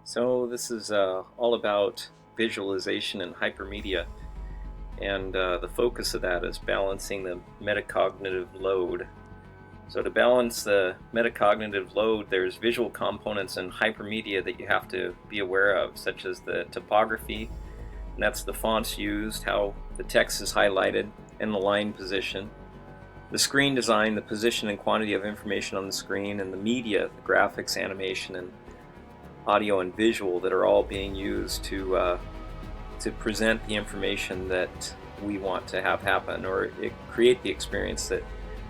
So this is all about visualization and hypermedia, and the focus of that is balancing the metacognitive load. So to balance the metacognitive load, there's visual components in hypermedia that you have to be aware of, such as the typography, and that's the fonts used, how the text is highlighted, and the line position. The screen design, the position and quantity of information on the screen, and the media, the graphics, animation, and audio and visual that are all being used to present the information that we want to have happen, or create the experience that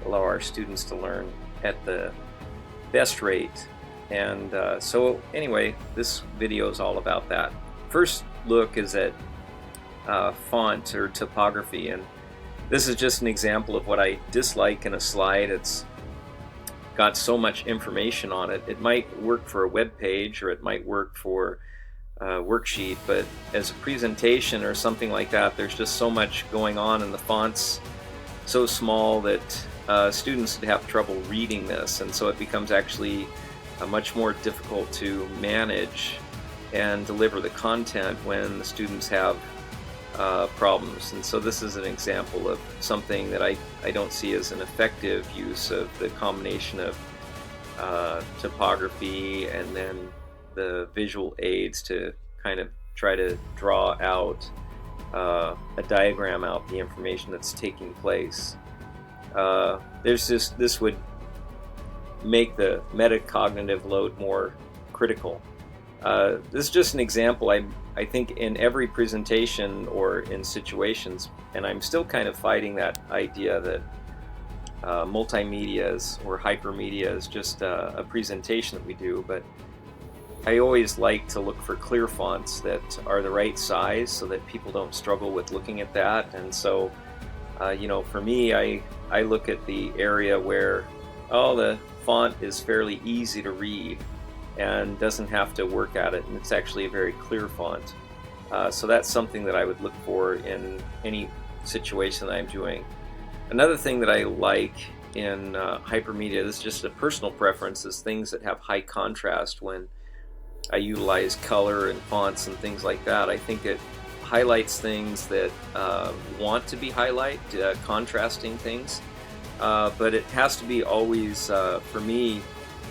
allow our students to learn at the best rate. And so anyway, this video is all about that. First look is at font or typography, and this is just an example of what I dislike in a slide. It's got so much information on it. It might work for a web page, or it might work for a worksheet, but as a presentation or something like that, there's just so much going on, and the font's so small that students would have trouble reading this, and so it becomes actually much more difficult to manage and deliver the content when the students have problems. And so this is an example of something that I don't see as an effective use of the combination of typography and then the visual aids to kind of try to draw out a diagram out the information that's taking place. This would make the metacognitive load more critical. This is just an example. I think in every presentation or in situations, and I'm still kind of fighting that idea that multimedia or hypermedia is just a presentation that we do, but I always like to look for clear fonts that are the right size so that people don't struggle with looking at that. And so for me, I look at the area where the font is fairly easy to read and doesn't have to work at it, and it's actually a very clear font. So that's something that I would look for in any situation that I'm doing. Another thing that I like in hypermedia, this is just a personal preference, is things that have high contrast. When I utilize color and fonts and things like that, I think it highlights things that want to be highlighted, contrasting things, but it has to be always, for me,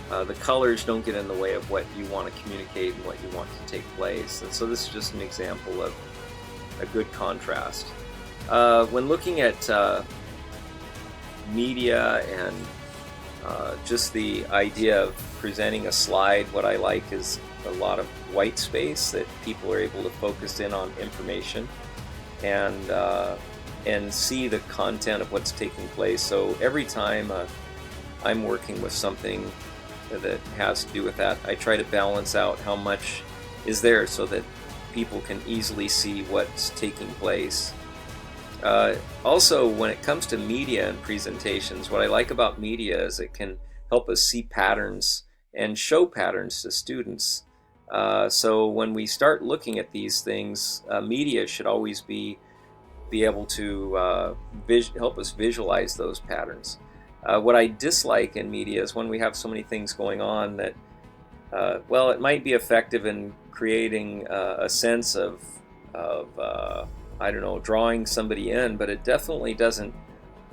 the colors don't get in the way of what you want to communicate and what you want to take place. And so this is just an example of a good contrast. When looking at media and just the idea of presenting a slide, what I like is a lot of white space that people are able to focus in on information and see the content of what's taking place. So every time I'm working with something that has to do with that, I try to balance out how much is there so that people can easily see what's taking place. Also, when it comes to media and presentations, what I like about media is it can help us see patterns and show patterns to students. So when we start looking at these things, media should always be able to help us visualize those patterns. What I dislike in media is when we have so many things going on that, it might be effective in creating a sense of drawing somebody in, but it definitely doesn't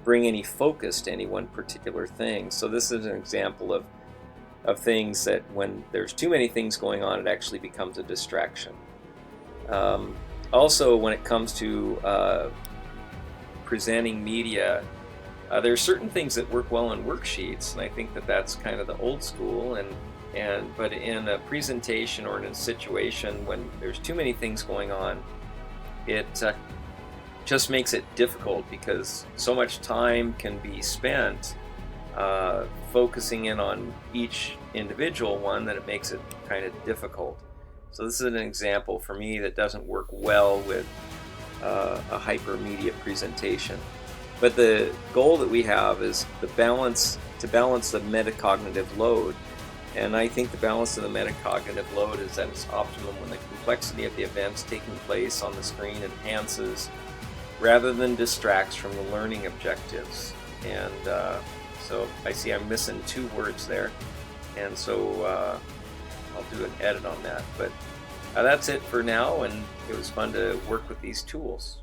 bring any focus to any one particular thing. So this is an example of things that when there's too many things going on, it actually becomes a distraction. Also, when it comes to presenting media, there are certain things that work well in worksheets, and I think that that's kind of the old school. But in a presentation or in a situation when there's too many things going on, it just makes it difficult, because so much time can be spent focusing in on each individual one that it makes it kind of difficult. So this is an example for me that doesn't work well with a hypermedia presentation. But the goal that we have is to balance the metacognitive load. And I think the balance of the metacognitive load is at its optimum when the complexity of the events taking place on the screen enhances rather than distracts from the learning objectives. And so I see I'm missing two words there. And so I'll do an edit on that. But that's it for now, and it was fun to work with these tools.